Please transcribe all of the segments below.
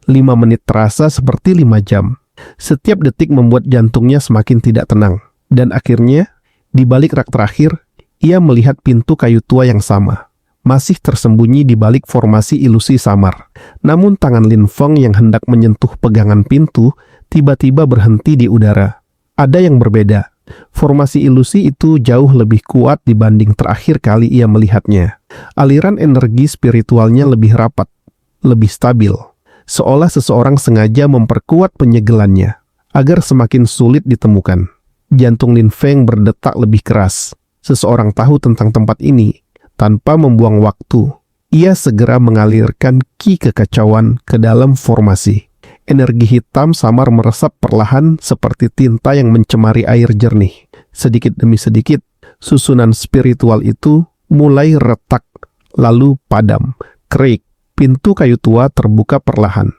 5 menit terasa seperti 5 jam. Setiap detik membuat jantungnya semakin tidak tenang. Dan akhirnya, di balik rak terakhir, ia melihat pintu kayu tua yang sama, masih tersembunyi di balik formasi ilusi samar. Namun tangan Lin Feng yang hendak menyentuh pegangan pintu, tiba-tiba berhenti di udara. Ada yang berbeda. Formasi ilusi itu jauh lebih kuat dibanding terakhir kali ia melihatnya. Aliran energi spiritualnya lebih rapat, lebih stabil. Seolah seseorang sengaja memperkuat penyegelannya, agar semakin sulit ditemukan. Jantung Lin Feng berdetak lebih keras. Seseorang tahu tentang tempat ini. Tanpa membuang waktu, ia segera mengalirkan ki kekacauan ke dalam formasi. Energi hitam samar meresap perlahan seperti tinta yang mencemari air jernih. Sedikit demi sedikit, susunan spiritual itu mulai retak, lalu padam, kerik. Pintu kayu tua terbuka perlahan,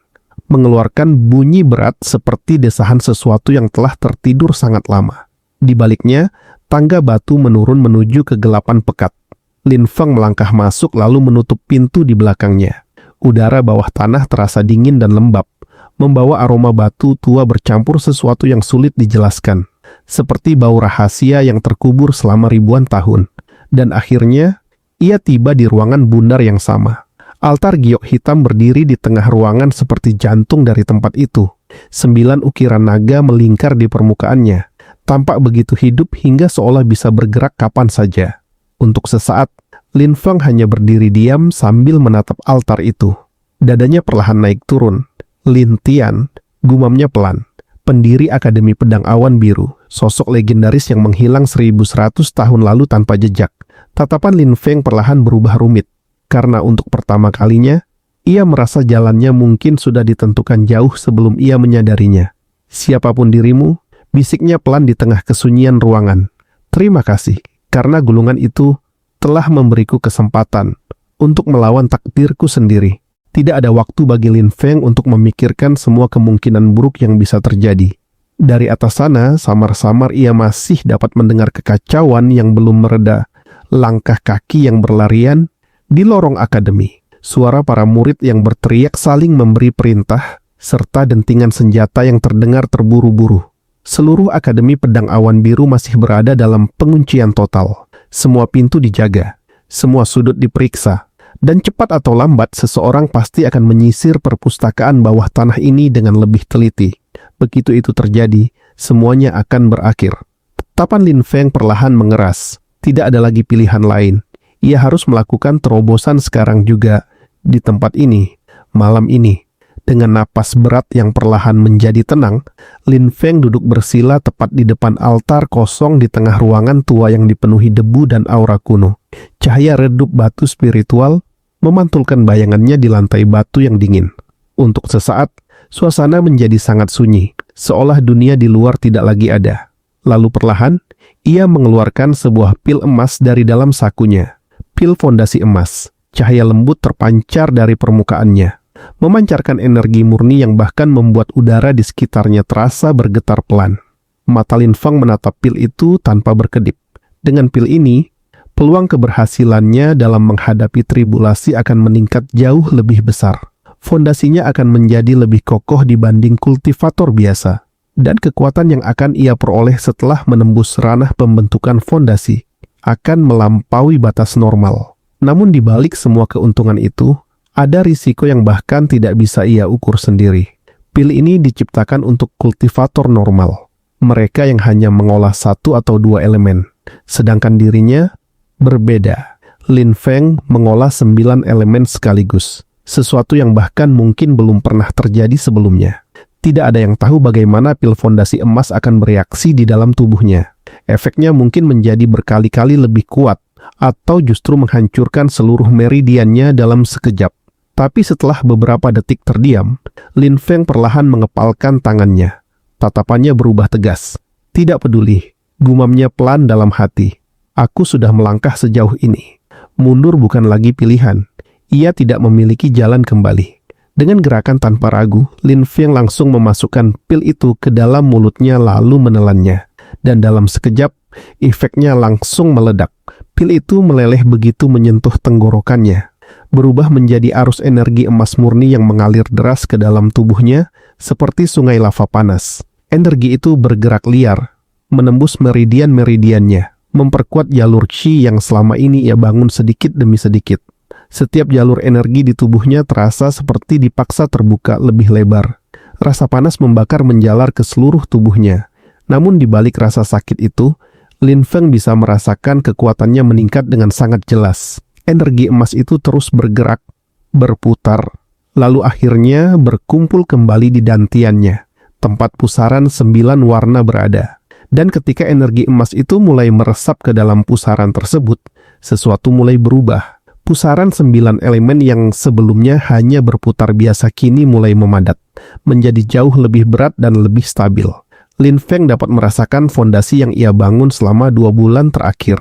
mengeluarkan bunyi berat seperti desahan sesuatu yang telah tertidur sangat lama. Di baliknya, tangga batu menurun menuju kegelapan pekat. Lin Feng melangkah masuk lalu menutup pintu di belakangnya. Udara bawah tanah terasa dingin dan lembab, membawa aroma batu tua bercampur sesuatu yang sulit dijelaskan, seperti bau rahasia yang terkubur selama ribuan tahun. Dan akhirnya, ia tiba di ruangan bundar yang sama. Altar giok hitam berdiri di tengah ruangan seperti jantung dari tempat itu. 9 ukiran naga melingkar di permukaannya, tampak begitu hidup hingga seolah bisa bergerak kapan saja. Untuk sesaat, Lin Feng hanya berdiri diam sambil menatap altar itu. Dadanya perlahan naik turun. Lin Tian, gumamnya pelan. Pendiri Akademi Pedang Awan Biru, sosok legendaris yang menghilang 1100 tahun lalu tanpa jejak. Tatapan Lin Feng perlahan berubah rumit. Karena untuk pertama kalinya, ia merasa jalannya mungkin sudah ditentukan jauh sebelum ia menyadarinya. Siapapun dirimu, bisiknya pelan di tengah kesunyian ruangan. Terima kasih, karena gulungan itu telah memberiku kesempatan untuk melawan takdirku sendiri. Tidak ada waktu bagi Lin Feng untuk memikirkan semua kemungkinan buruk yang bisa terjadi. Dari atas sana, samar-samar ia masih dapat mendengar kekacauan yang belum mereda. Langkah kaki yang berlarian di lorong akademi, suara para murid yang berteriak saling memberi perintah, serta dentingan senjata yang terdengar terburu-buru. Seluruh Akademi Pedang Awan Biru masih berada dalam penguncian total. Semua pintu dijaga, semua sudut diperiksa, dan cepat atau lambat seseorang pasti akan menyisir perpustakaan bawah tanah ini dengan lebih teliti. Begitu itu terjadi, semuanya akan berakhir. Tatapan Lin Feng perlahan mengeras. Tidak ada lagi pilihan lain. Ia harus melakukan terobosan sekarang juga, di tempat ini, malam ini. Dengan napas berat yang perlahan menjadi tenang, Lin Feng duduk bersila tepat di depan altar kosong di tengah ruangan tua yang dipenuhi debu dan aura kuno. Cahaya redup batu spiritual memantulkan bayangannya di lantai batu yang dingin. Untuk sesaat, suasana menjadi sangat sunyi, seolah dunia di luar tidak lagi ada. Lalu perlahan, ia mengeluarkan sebuah pil emas dari dalam sakunya. Pil fondasi emas, cahaya lembut terpancar dari permukaannya, memancarkan energi murni yang bahkan membuat udara di sekitarnya terasa bergetar pelan. Mata Lin Feng menatap pil itu tanpa berkedip. Dengan pil ini, peluang keberhasilannya dalam menghadapi tribulasi akan meningkat jauh lebih besar. Fondasinya akan menjadi lebih kokoh dibanding kultivator biasa, dan kekuatan yang akan ia peroleh setelah menembus ranah pembentukan fondasi akan melampaui batas normal. Namun di balik semua keuntungan itu, ada risiko yang bahkan tidak bisa ia ukur sendiri. Pil ini diciptakan untuk kultivator normal, mereka yang hanya mengolah 1 atau 2 elemen. Sedangkan dirinya berbeda. Lin Feng mengolah 9 elemen sekaligus, sesuatu yang bahkan mungkin belum pernah terjadi sebelumnya. Tidak ada yang tahu bagaimana pil fondasi emas akan bereaksi di dalam tubuhnya. Efeknya mungkin menjadi berkali-kali lebih kuat, atau justru menghancurkan seluruh meridiannya dalam sekejap. Tapi setelah beberapa detik terdiam, Lin Feng perlahan mengepalkan tangannya. Tatapannya berubah tegas. Tidak peduli, gumamnya pelan dalam hati. Aku sudah melangkah sejauh ini. Mundur bukan lagi pilihan. Ia tidak memiliki jalan kembali. Dengan gerakan tanpa ragu, Lin Feng langsung memasukkan pil itu ke dalam mulutnya lalu menelannya. Dan dalam sekejap, efeknya langsung meledak. Pil itu meleleh begitu menyentuh tenggorokannya. berubah menjadi arus energi emas murni yang mengalir deras ke dalam tubuhnya, seperti sungai lava panas. Energi itu bergerak liar, menembus meridian-meridiannya, memperkuat jalur qi yang selama ini ia bangun sedikit demi sedikit. Setiap jalur energi di tubuhnya terasa seperti dipaksa terbuka lebih lebar. Rasa panas membakar menjalar ke seluruh tubuhnya. Namun di balik rasa sakit itu, Lin Feng bisa merasakan kekuatannya meningkat dengan sangat jelas. Energi emas itu terus bergerak, berputar, lalu akhirnya berkumpul kembali di dantiannya, tempat pusaran 9 warna berada. Dan ketika energi emas itu mulai meresap ke dalam pusaran tersebut, sesuatu mulai berubah. Pusaran 9 elemen yang sebelumnya hanya berputar biasa kini mulai memadat, menjadi jauh lebih berat dan lebih stabil. Lin Feng dapat merasakan fondasi yang ia bangun selama 2 bulan terakhir.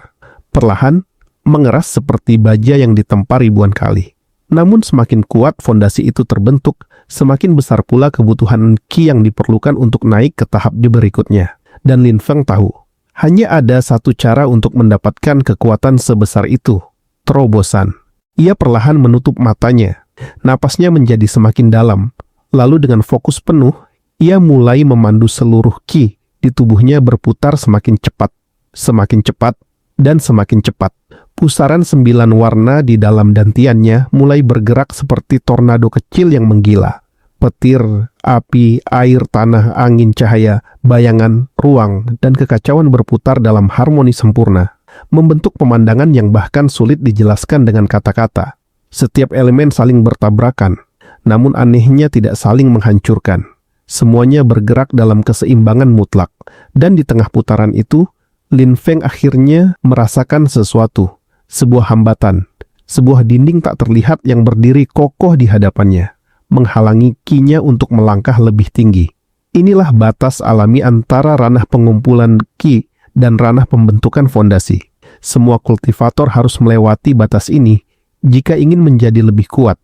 Perlahan, mengeras seperti baja yang ditempa ribuan kali. Namun semakin kuat fondasi itu terbentuk, semakin besar pula kebutuhan qi yang diperlukan untuk naik ke tahap berikutnya. Dan Lin Feng tahu, hanya ada satu cara untuk mendapatkan kekuatan sebesar itu. Terobosan. Ia perlahan menutup matanya. Napasnya menjadi semakin dalam. Lalu dengan fokus penuh, ia mulai memandu seluruh qi di tubuhnya berputar semakin cepat, dan semakin cepat. Pusaran 9 warna di dalam dantiannya mulai bergerak seperti tornado kecil yang menggila. Petir, api, air, tanah, angin, cahaya, bayangan, ruang, dan kekacauan berputar dalam harmoni sempurna, membentuk pemandangan yang bahkan sulit dijelaskan dengan kata-kata. Setiap elemen saling bertabrakan, namun anehnya tidak saling menghancurkan. Semuanya bergerak dalam keseimbangan mutlak, dan di tengah putaran itu, Lin Feng akhirnya merasakan sesuatu, sebuah hambatan, sebuah dinding tak terlihat yang berdiri kokoh di hadapannya, menghalangi qi-nya untuk melangkah lebih tinggi. Inilah batas alami antara ranah pengumpulan qi dan ranah pembentukan fondasi. Semua kultivator harus melewati batas ini jika ingin menjadi lebih kuat.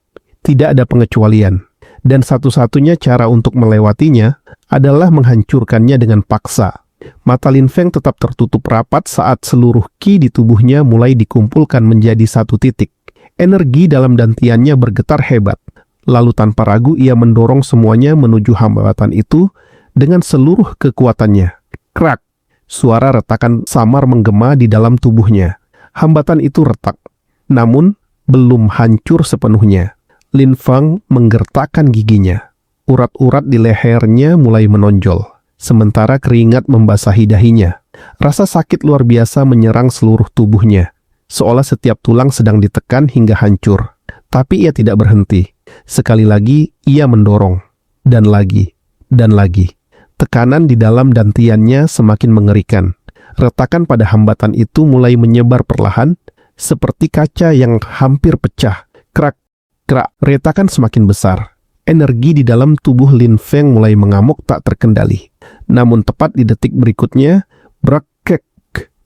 Tidak ada pengecualian. Dan satu-satunya cara untuk melewatinya adalah menghancurkannya dengan paksa. Mata Lin Feng tetap tertutup rapat saat seluruh qi di tubuhnya mulai dikumpulkan menjadi satu titik. Energi dalam dantiannya bergetar hebat. Lalu tanpa ragu ia mendorong semuanya menuju hambatan itu dengan seluruh kekuatannya. Krak! Suara retakan samar menggema di dalam tubuhnya. Hambatan itu retak, namun belum hancur sepenuhnya. Lin Feng menggertakkan giginya. Urat-urat di lehernya mulai menonjol, sementara keringat membasahi dahinya. Rasa sakit luar biasa menyerang seluruh tubuhnya, seolah setiap tulang sedang ditekan hingga hancur. Tapi ia tidak berhenti. Sekali lagi ia mendorong, dan lagi, dan lagi. Tekanan di dalam dantiannya semakin mengerikan. Retakan pada hambatan itu mulai menyebar perlahan, seperti kaca yang hampir pecah. Krak, krak, retakan semakin besar. Energi di dalam tubuh Lin Feng mulai mengamuk tak terkendali. Namun tepat di detik berikutnya, brak-kek,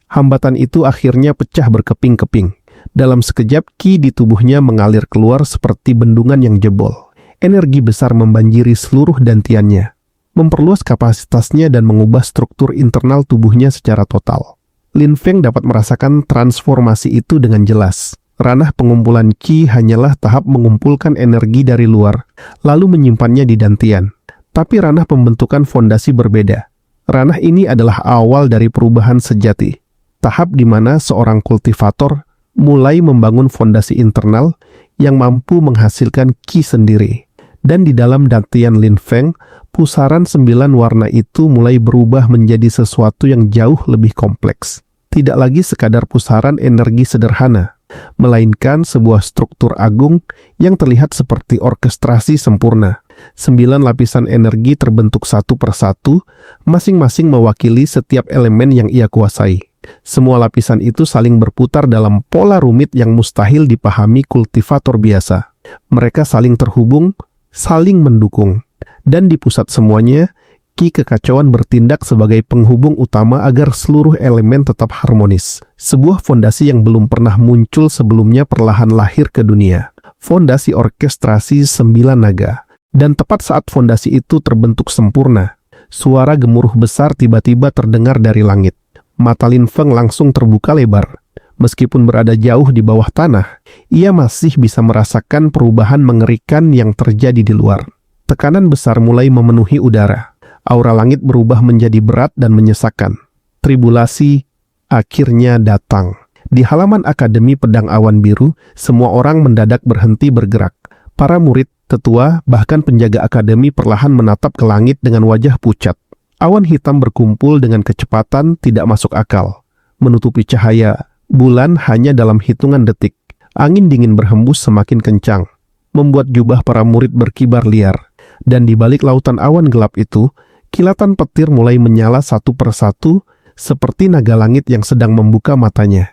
hambatan itu akhirnya pecah berkeping-keping. Dalam sekejap, qi di tubuhnya mengalir keluar seperti bendungan yang jebol. Energi besar membanjiri seluruh dantiannya, memperluas kapasitasnya dan mengubah struktur internal tubuhnya secara total. Lin Feng dapat merasakan transformasi itu dengan jelas. Ranah pengumpulan qi hanyalah tahap mengumpulkan energi dari luar, lalu menyimpannya di dantian. Tapi ranah pembentukan fondasi berbeda. Ranah ini adalah awal dari perubahan sejati. Tahap di mana seorang kultivator mulai membangun fondasi internal yang mampu menghasilkan qi sendiri. Dan di dalam dantian Lin Feng, pusaran 9 warna itu mulai berubah menjadi sesuatu yang jauh lebih kompleks. Tidak lagi sekadar pusaran energi sederhana, melainkan sebuah struktur agung yang terlihat seperti orkestrasi sempurna. 9 lapisan energi terbentuk satu persatu, masing-masing mewakili setiap elemen yang ia kuasai. Semua lapisan itu saling berputar dalam pola rumit yang mustahil dipahami kultivator biasa. Mereka saling terhubung, saling mendukung, dan di pusat semuanya, qi kekacauan bertindak sebagai penghubung utama agar seluruh elemen tetap harmonis. Sebuah fondasi yang belum pernah muncul sebelumnya perlahan lahir ke dunia. Fondasi orkestrasi 9 naga. Dan tepat saat fondasi itu terbentuk sempurna, suara gemuruh besar tiba-tiba terdengar dari langit. Mata Lin Feng langsung terbuka lebar. Meskipun berada jauh di bawah tanah, ia masih bisa merasakan perubahan mengerikan yang terjadi di luar. Tekanan besar mulai memenuhi udara. Aura langit berubah menjadi berat dan menyesakan. Tribulasi akhirnya datang. Di halaman Akademi Pedang Awan Biru, semua orang mendadak berhenti bergerak. Para murid, tetua, bahkan penjaga akademi perlahan menatap ke langit dengan wajah pucat. Awan hitam berkumpul dengan kecepatan tidak masuk akal, menutupi cahaya bulan hanya dalam hitungan detik. Angin dingin berhembus semakin kencang, membuat jubah para murid berkibar liar. Dan di balik lautan awan gelap itu, kilatan petir mulai menyala satu persatu, seperti naga langit yang sedang membuka matanya.